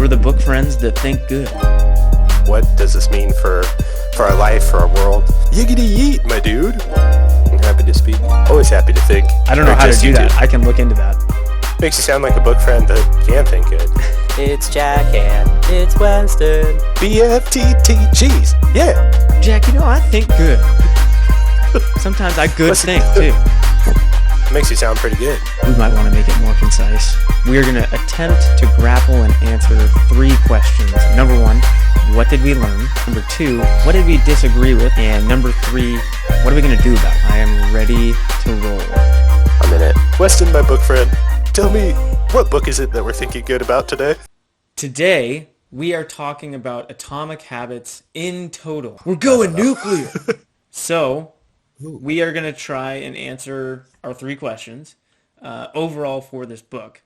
We're the book friends that think good. What does this mean for our life, for our world? Yiggity yeet, my dude. I'm happy to speak. Always happy to think. I don't know how to do that. I can look into that. Makes you sound like a book friend that can think good. It's Jack and it's Weston. BFTTGs. Yeah. Jack, I think good. Sometimes I good think, too. Makes you sound pretty good. We might want to make it more concise. We are going to attempt to grapple and answer 3 questions. Number 1, what did we learn? Number 2, what did we disagree with? And number 3, what are we going to do about it? I am ready to roll. I'm in it. Weston, my book friend, tell me, what book is it that we're thinking good about today? Today, we are talking about Atomic Habits in total. We're going nuclear. So, we are going to try and answer our 3 questions overall for this book.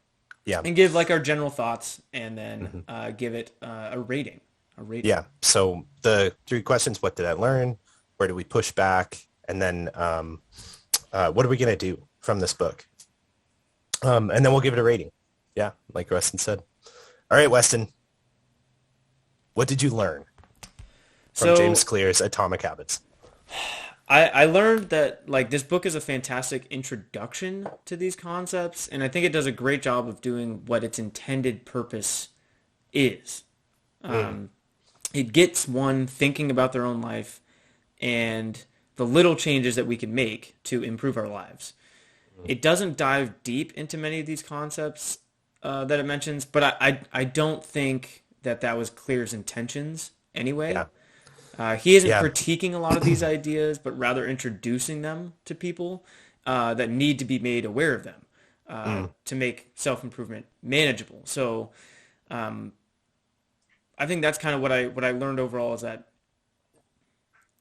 Yeah. And give our general thoughts and then give it a rating. Yeah. So the 3 questions: what did I learn? Where do we push back? And then what are we going to do from this book? And then we'll give it a rating. Yeah, like Weston said. All right, Weston. What did you learn from James Clear's Atomic Habits? I learned that this book is a fantastic introduction to these concepts, and I think it does a great job of doing what its intended purpose is. It gets one thinking about their own life and the little changes that we can make to improve our lives. It doesn't dive deep into many of these concepts that it mentions, but I don't think that was Clear's intentions anyway. Yeah. He isn't critiquing a lot of these ideas, but rather introducing them to people that need to be made aware of them to make self-improvement manageable. So I think that's kind of what I learned overall, is that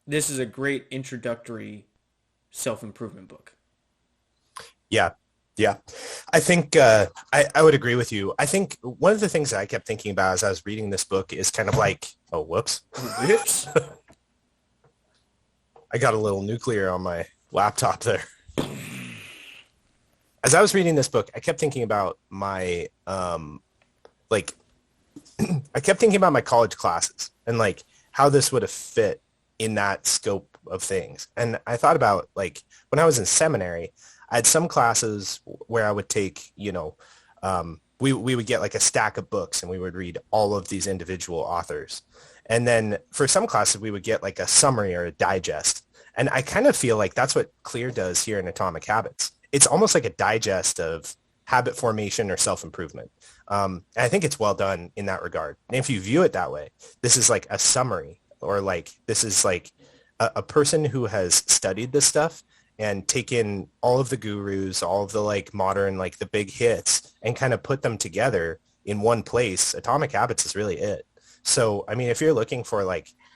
this is a great introductory self-improvement book. Yeah. Yeah. I think I would agree with you. I think one of the things that I kept thinking about as I was reading this book is kind of oh, whoops. Whoops. I got a little nuclear on my laptop there. As I was reading this book, I kept thinking about my, I kept thinking about my college classes and how this would have fit in that scope of things. And I thought about when I was in seminary, I had some classes where I would take, we would get a stack of books and we would read all of these individual authors. And then for some classes, we would get a summary or a digest. And I kind of feel like that's what Clear does here in Atomic Habits. It's almost like a digest of habit formation or self-improvement. And I think it's well done in that regard. And if you view it that way, this is a summary, or this is a person who has studied this stuff and taken all of the gurus, all of the modern, the big hits, and kind of put them together in one place. Atomic Habits is really it. So, I mean, if you're looking for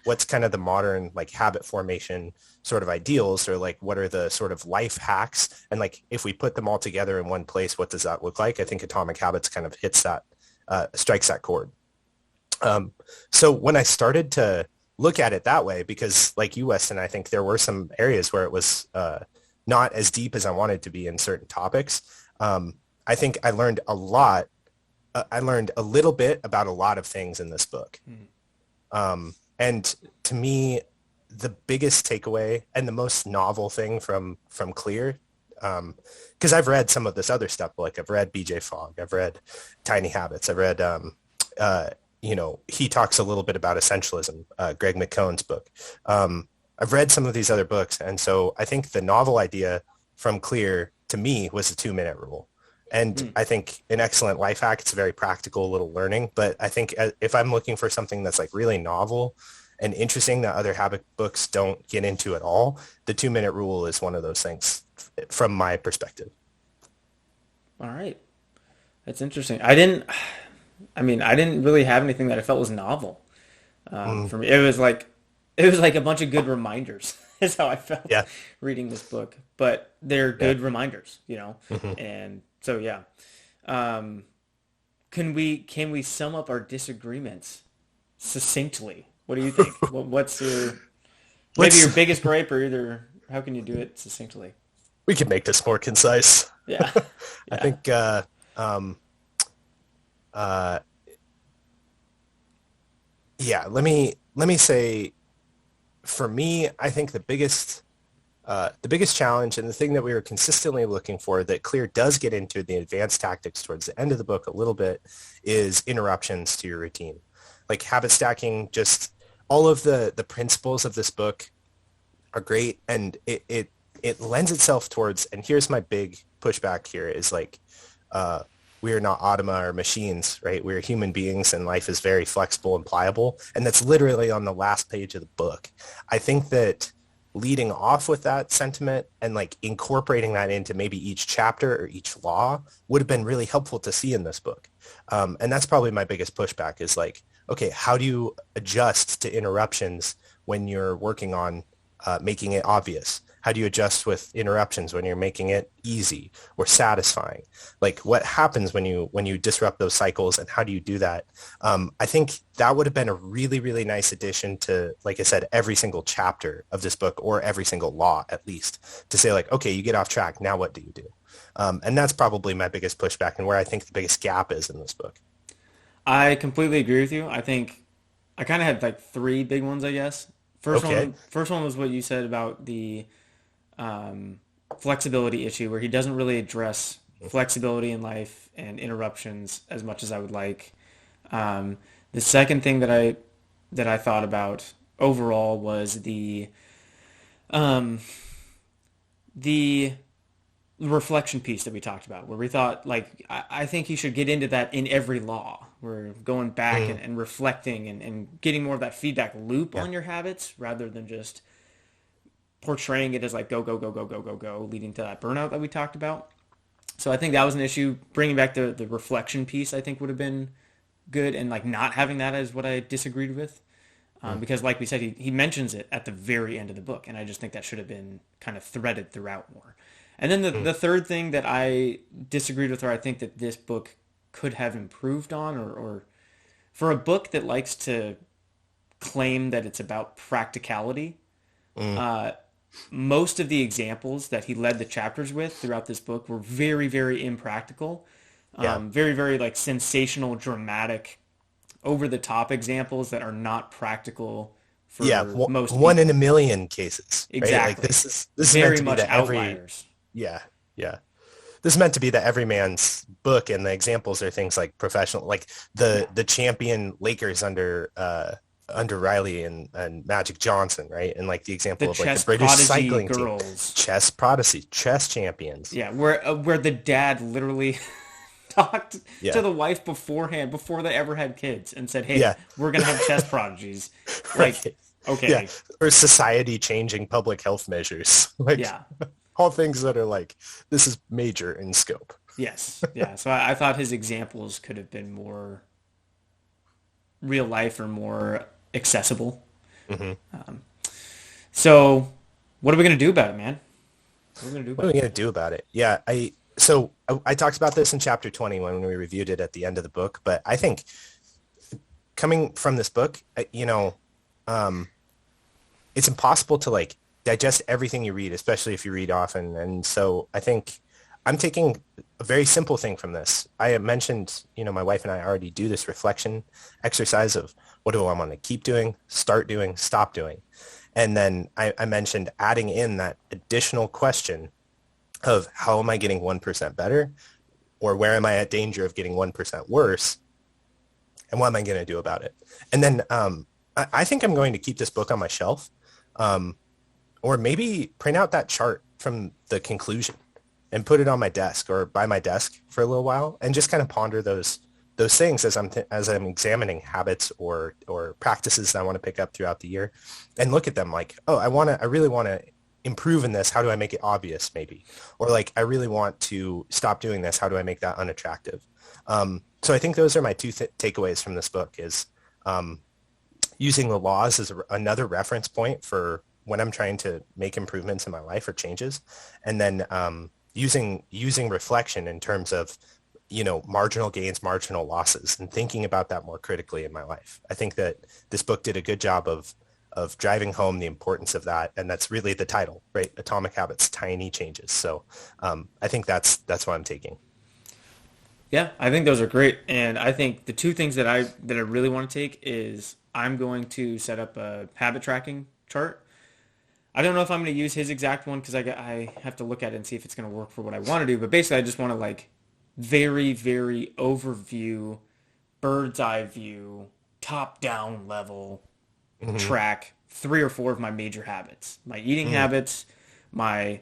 what's kind of the modern habit formation sort of ideals, or what are the sort of life hacks, and if we put them all together in one place, what does that look like? I think Atomic Habits kind of hits that, strikes that chord. So when I started to look at it that way, because like you, Weston, I think there were some areas where it was not as deep as I wanted to be in certain topics. I think I learned a lot. I learned a little bit about a lot of things in this book. And to me, the biggest takeaway and the most novel thing from Clear, because I've read some of this other stuff, I've read BJ Fogg, I've read Tiny Habits, I've read he talks a little bit about essentialism, Greg McKeown's book. I've read some of these other books, and so I think the novel idea from Clear, to me, was the 2-minute rule. And I think an excellent life hack. It's a very practical little learning, but I think if I'm looking for something that's really novel and interesting that other habit books don't get into at all, the 2-minute rule is one of those things from my perspective. All right. That's interesting. I didn't really have anything that I felt was novel. For me, it was like a bunch of good reminders is how I felt reading this book, but they're good reminders, and so, yeah. Can we sum up our disagreements succinctly? What do you think? What's maybe your biggest gripe, or either how can you do it succinctly? We can make this more concise. Yeah. I think yeah, let me say, for me, I think the biggest challenge and the thing that we were consistently looking for that Clear does get into the advanced tactics towards the end of the book a little bit is interruptions to your routine. Like habit stacking, just all of the principles of this book are great, and it lends itself towards, and here's my big pushback here is like, uh, we are not automa or machines, right? We're human beings and life is very flexible and pliable. And that's literally on the last page of the book. I think that leading off with that sentiment and like incorporating that into maybe each chapter or each law would have been really helpful to see in this book. And that's probably my biggest pushback is like, okay, how do you adjust to interruptions when you're working on making it obvious? How do you adjust with interruptions when you're making it easy or satisfying? Like what happens when you disrupt those cycles, and how do you do that? I think that would have been a really, really nice addition to, like I said, every single chapter of this book, or every single law at least, to say like, okay, you get off track. Now what do you do? And that's probably my biggest pushback and where I think the biggest gap is in this book. I completely agree with you. I think I kind of had like three big ones, I guess. Okay. First one was what you said about the flexibility issue, where he doesn't really address flexibility in life and interruptions as much as I would like. The second thing that I thought about overall was um, the reflection piece that we talked about, where we thought like I think he should get into that in every law. We're going back Mm, and reflecting and getting more of that feedback loop yeah. on your habits rather than just portraying it as like go, go, go, go, go, go, go, leading to that burnout that we talked about. So I think that was an issue. Bringing back the reflection piece, I think would have been good, and like not having that is what I disagreed with. Mm, Because like we said, he mentions it at the very end of the book, and I just think that should have been kind of threaded throughout more. And then mm, the third thing that I disagreed with, or I think that this book could have improved on, or for a book that likes to claim that it's about practicality, mm, uh, most of the examples that he led the chapters with throughout this book were very, very impractical, yeah. very, very like sensational, dramatic, over the top examples that are not practical Yeah. for most One in a people. million cases, right? Like Exactly. this is meant Very to be much the every, outliers. yeah, yeah. This is meant to be the everyman's book, and the examples are things like professional, like Yeah. the champion Lakers under Riley and Magic Johnson, right? And like the The example of like the chess British prodigy cycling team, girls. chess prodigy, chess champions. Yeah, where the dad literally talked to Yeah, the wife beforehand, before they ever had kids, and said, "Hey, yeah, we're gonna have chess prodigies." Like, right. Yeah, okay, or society changing public health measures, like yeah, all things that are like this is major in scope. yes, yeah. So I thought his examples could have been more real life or more accessible. Hmm. So, what are we gonna do about it, man? What are we gonna do What are about we it? gonna do about it? Yeah, I talked about this in chapter 20 when we reviewed it at the end of the book, but I think coming from this book, um, it's impossible to like digest everything you read, especially if you read often. And so I think I'm taking a very simple thing from this. I have mentioned, my wife and I already do this reflection exercise of what do I want to keep doing, start doing, stop doing. And then I mentioned adding in that additional question of how am I getting 1% better, or where am I at danger of getting 1% worse, and what am I going to do about it? And then I think I'm going to keep this book on my shelf, um, or maybe print out that chart from the conclusion and put it on my desk or by my desk for a little while, and just kind of ponder those things as I'm examining habits or practices that I want to pick up throughout the year, and look at them like, oh, I really want to improve in this. How do I make it obvious, maybe? Or like, I really want to stop doing this. How do I make that unattractive? So I think those are my two takeaways from this book is using the laws as another reference point for when I'm trying to make improvements in my life or changes. And then using reflection in terms of, marginal gains, marginal losses, and thinking about that more critically in my life. I think that this book did a good job of driving home the importance of that. And that's really the title, right? Atomic Habits, Tiny Changes. So I think that's what I'm taking. Yeah, I think those are great, and I think the two things that I really want to take is I'm going to set up a habit tracking chart. I don't know if I'm going to use his exact one because I have to look at it and see if it's going to work for what I want to do. But basically, I just want to like very, very overview, bird's eye view, top down level track 3 or 4 of my major habits. My eating habits, my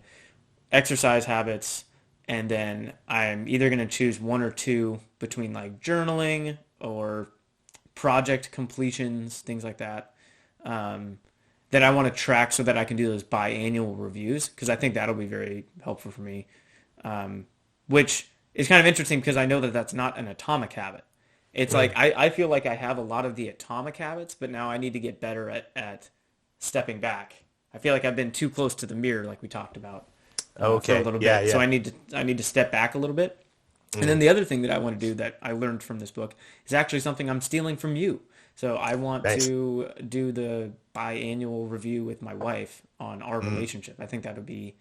exercise habits, and then I'm either going to choose 1 or 2 between like journaling or project completions, things like that. That I want to track so that I can do those biannual reviews because I think that'll be very helpful for me. Which is kind of interesting because I know that that's not an atomic habit. It's like I feel like I have a lot of the atomic habits, but now I need to get better at stepping back. I feel like I've been too close to the mirror, like we talked about for a little bit. So I need to step back a little bit. And then the other thing that I want to do that I learned from this book is actually something I'm stealing from you. So I want to do the biannual review with my wife on our relationship. I think that would be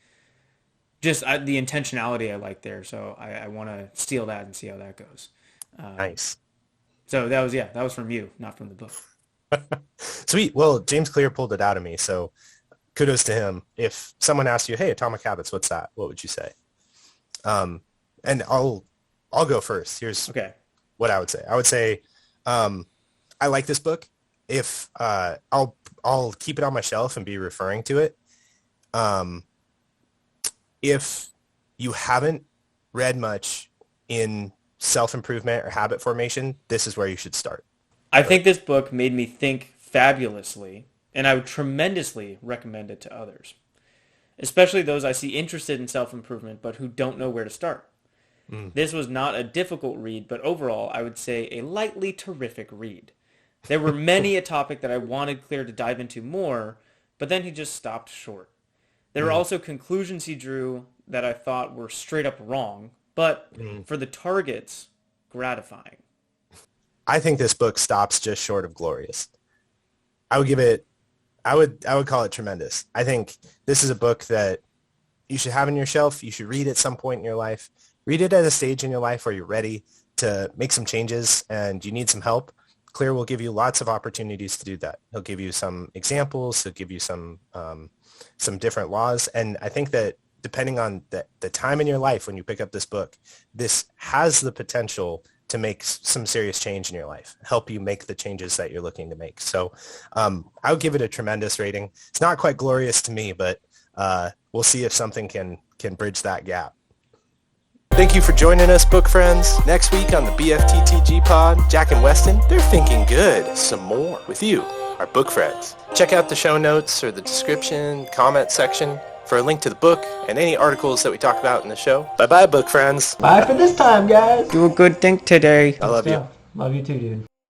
just the intentionality I like there. So I want to steal that and see how that goes. Nice. So that was from you, not from the book. Sweet. Well, James Clear pulled it out of me, so kudos to him. If someone asked you, "Hey, Atomic Habits, what's that?" What would you say? And I'll go first. Here's what I would say. I would say I like this book. If I'll keep it on my shelf and be referring to it. If you haven't read much in self-improvement or habit formation, this is where you should start. I think this book made me think fabulously, and I would tremendously recommend it to others, especially those I see interested in self-improvement but who don't know where to start. This was not a difficult read, but overall, I would say a lightly terrific read. There were many a topic that I wanted Clear to dive into more, but then he just stopped short. There were also conclusions he drew that I thought were straight up wrong, but for the targets, gratifying. I think this book stops just short of glorious. I would call it tremendous. I think this is a book that you should have on your shelf. You should read at some point in your life. Read it at a stage in your life where you're ready to make some changes and you need some help. Clear will give you lots of opportunities to do that. He'll give you some examples. He'll give you some different laws. And I think that depending on the time in your life when you pick up this book, this has the potential to make some serious change in your life, help you make the changes that you're looking to make. So I would give it a tremendous rating. It's not quite glorious to me, but we'll see if something can bridge that gap. Thank you for joining us, book friends. Next week on the BFTTG pod, Jack and Weston, they're thinking good some more with you, our book friends. Check out the show notes or the description, comment section for a link to the book and any articles that we talk about in the show. Bye-bye, book friends. Bye for this time, guys. Do a good thing today. I love you. Love you too, dude.